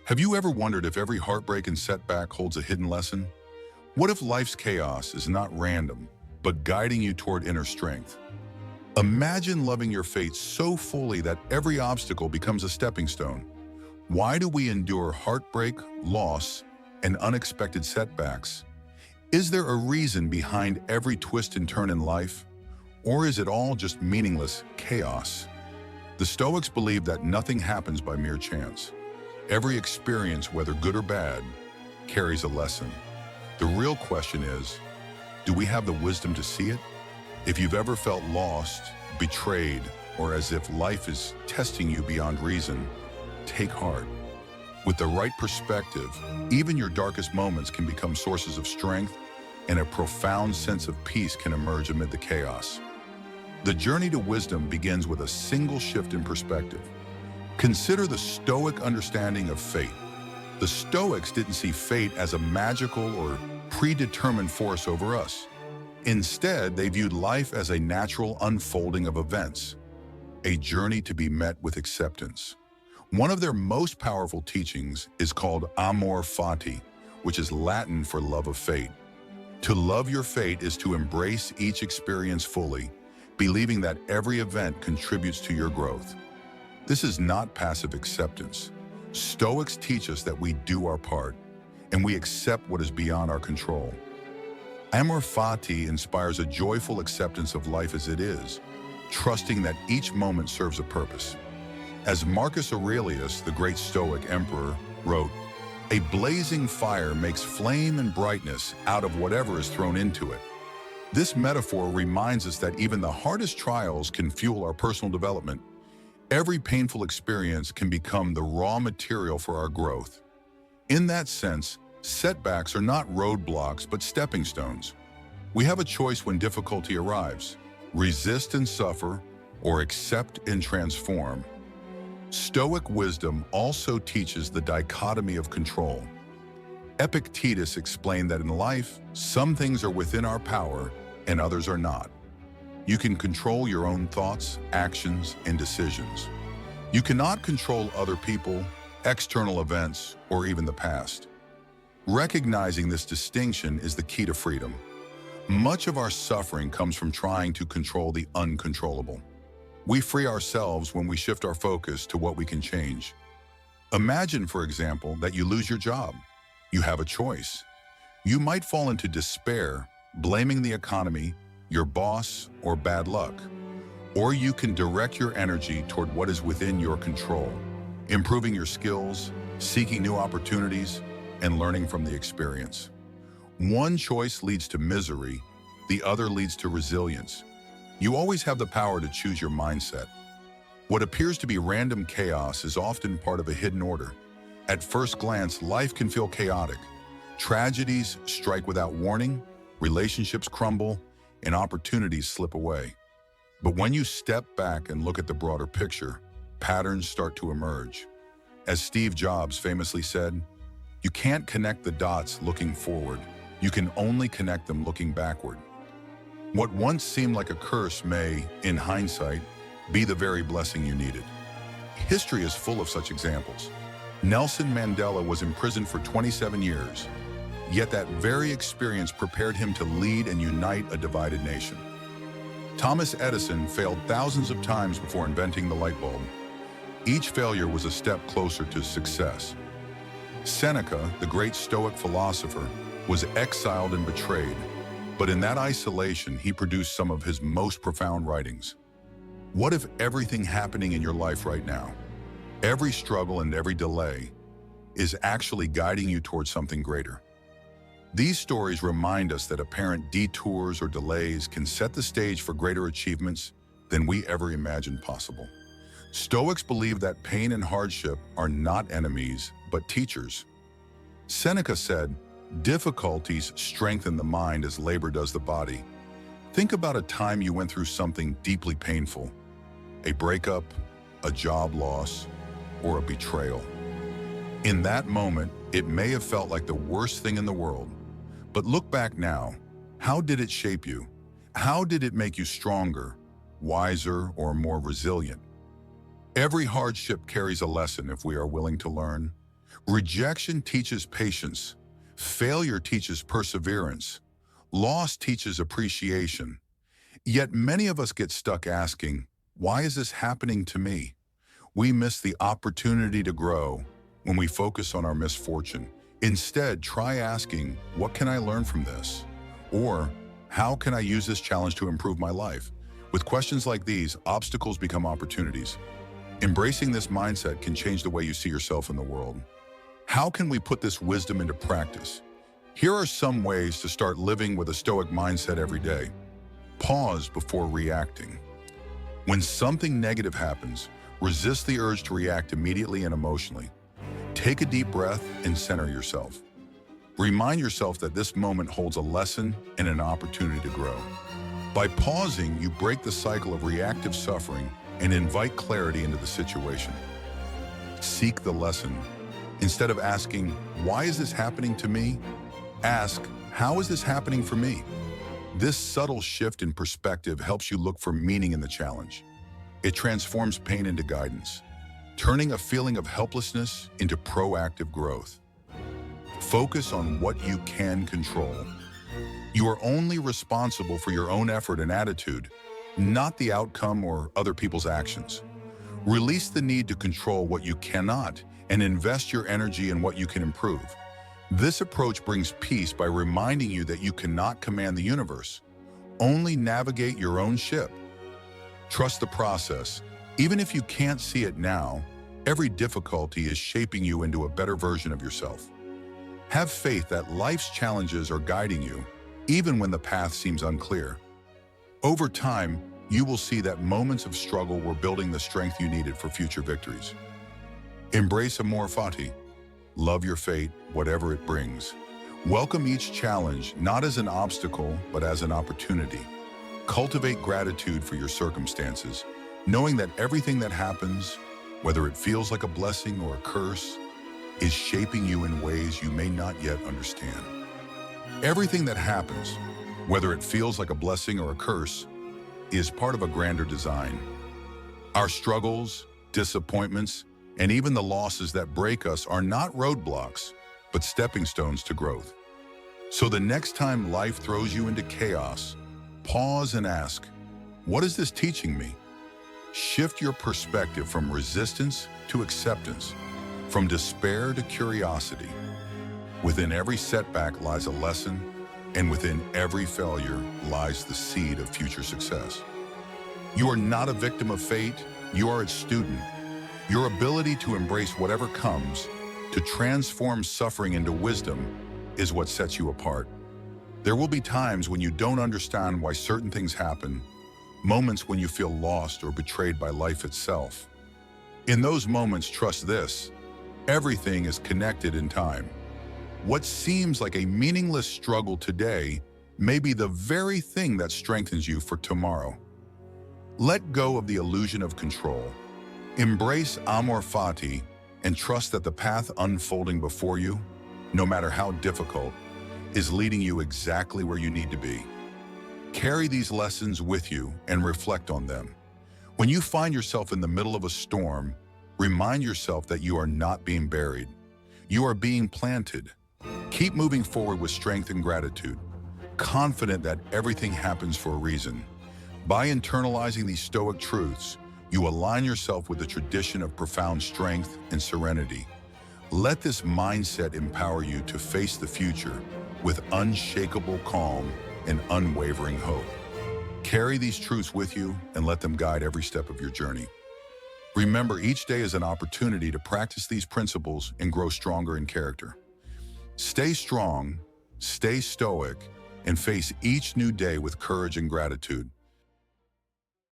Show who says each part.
Speaker 1: Have you ever wondered if every heartbreak and setback holds a hidden lesson? What if life's chaos is not random, but guiding you toward inner strength? Imagine loving your fate so fully that every obstacle becomes a stepping stone. Why do we endure heartbreak, loss, and unexpected setbacks? Is there a reason behind every twist and turn in life? Or is it all just meaningless chaos? The Stoics believe that nothing happens by mere chance. Every experience, whether good or bad, carries a lesson. The real question is, do we have the wisdom to see it? If you've ever felt lost, betrayed, or as if life is testing you beyond reason, take heart. With the right perspective, even your darkest moments can become sources of strength, and a profound sense of peace can emerge amid the chaos. The journey to wisdom begins with a single shift in perspective. Consider the Stoic understanding of fate. The Stoics didn't see fate as a magical or predetermined force over us. Instead, they viewed life as a natural unfolding of events, a journey to be met with acceptance. One of their most powerful teachings is called amor fati, which is Latin for love of fate. To love your fate is to embrace each experience fully, believing that every event contributes to your growth. This is not passive acceptance. Stoics teach us that we do our part, and we accept what is beyond our control. Amor fati inspires a joyful acceptance of life as it is, trusting that each moment serves a purpose. As Marcus Aurelius, the great Stoic emperor, wrote, "A blazing fire makes flame and brightness out of whatever is thrown into it." This metaphor reminds us that even the hardest trials can fuel our personal development. Every painful experience can become the raw material for our growth. In that sense, setbacks are not roadblocks but stepping stones. We have a choice when difficulty arrives: resist and suffer, or accept and transform. Stoic wisdom also teaches the dichotomy of control. Epictetus explained that in life, some things are within our power and others are not. You can control your own thoughts, actions, and decisions. You cannot control other people, external events, or even the past. Recognizing this distinction is the key to freedom. Much of our suffering comes from trying to control the uncontrollable. We free ourselves when we shift our focus to what we can change. Imagine, for example, that you lose your job. You have a choice. You might fall into despair, blaming the economy, your boss, or bad luck. Or you can direct your energy toward what is within your control, improving your skills, seeking new opportunities, and learning from the experience. One choice leads to misery, the other leads to resilience. You always have the power to choose your mindset. What appears to be random chaos is often part of a hidden order. At first glance, life can feel chaotic. Tragedies strike without warning, relationships crumble, and opportunities slip away. But when you step back and look at the broader picture, patterns start to emerge. As Steve Jobs famously said, "You can't connect the dots looking forward. You can only connect them looking backward." What once seemed like a curse may, in hindsight, be the very blessing you needed. History is full of such examples. Nelson Mandela was imprisoned for 27 years, yet that very experience prepared him to lead and unite a divided nation. Thomas Edison failed thousands of times before inventing the light bulb. Each failure was a step closer to success. Seneca, the great Stoic philosopher, was exiled and betrayed, but in that isolation, he produced some of his most profound writings. What if everything happening in your life right now, every struggle and every delay, is actually guiding you towards something greater? These stories remind us that apparent detours or delays can set the stage for greater achievements than we ever imagined possible. Stoics believe that pain and hardship are not enemies, but teachers. Seneca said, "Difficulties strengthen the mind as labor does the body." Think about a time you went through something deeply painful, a breakup, a job loss, or a betrayal. In that moment, it may have felt like the worst thing in the world. But look back now. How did it shape you? How did it make you stronger, wiser, or more resilient? Every hardship carries a lesson if we are willing to learn. Rejection teaches patience. Failure teaches perseverance. Loss teaches appreciation. Yet many of us get stuck asking, why is this happening to me? We miss the opportunity to grow when we focus on our misfortune. Instead, try asking, what can I learn from this? Or, how can I use this challenge to improve my life? With questions like these, obstacles become opportunities. Embracing this mindset can change the way you see yourself in the world. How can we put this wisdom into practice? Here are some ways to start living with a Stoic mindset every day. Pause before reacting. When something negative happens, resist the urge to react immediately and emotionally. Take a deep breath and center yourself. Remind yourself that this moment holds a lesson and an opportunity to grow. By pausing, you break the cycle of reactive suffering and invite clarity into the situation. Seek the lesson. Instead of asking, why is this happening to me? Ask, how is this happening for me? This subtle shift in perspective helps you look for meaning in the challenge. It transforms pain into guidance, turning a feeling of helplessness into proactive growth. Focus on what you can control. You are only responsible for your own effort and attitude, not the outcome or other people's actions. Release the need to control what you cannot and invest your energy in what you can improve. This approach brings peace by reminding you that you cannot command the universe, only navigate your own ship. Trust the process. Even if you can't see it now, every difficulty is shaping you into a better version of yourself. Have faith that life's challenges are guiding you, even when the path seems unclear. Over time, you will see that moments of struggle were building the strength you needed for future victories. Embrace amor fati. Love your fate, whatever it brings. Welcome each challenge, not as an obstacle, but as an opportunity. Cultivate gratitude for your circumstances, knowing that everything that happens, whether it feels like a blessing or a curse, is shaping you in ways you may not yet understand. Everything that happens, whether it feels like a blessing or a curse, is part of a grander design. Our struggles, disappointments, and even the losses that break us are not roadblocks, but stepping stones to growth. So the next time life throws you into chaos, pause and ask, what is this teaching me? Shift your perspective from resistance to acceptance, from despair to curiosity. Within every setback lies a lesson, and within every failure lies the seed of future success. You are not a victim of fate, you are its student. Your ability to embrace whatever comes, to transform suffering into wisdom, is what sets you apart. There will be times when you don't understand why certain things happen, moments when you feel lost or betrayed by life itself. In those moments, trust this: everything is connected in time. What seems like a meaningless struggle today may be the very thing that strengthens you for tomorrow. Let go of the illusion of control. Embrace amor fati and trust that the path unfolding before you, no matter how difficult, is leading you exactly where you need to be. Carry these lessons with you and reflect on them. When you find yourself in the middle of a storm, remind yourself that you are not being buried. You are being planted. Keep moving forward with strength and gratitude, confident that everything happens for a reason. By internalizing these Stoic truths, you align yourself with a tradition of profound strength and serenity. Let this mindset empower you to face the future with unshakable calm and unwavering hope. Carry these truths with you and let them guide every step of your journey. Remember, each day is an opportunity to practice these principles and grow stronger in character. Stay strong, stay stoic, and face each new day with courage and gratitude.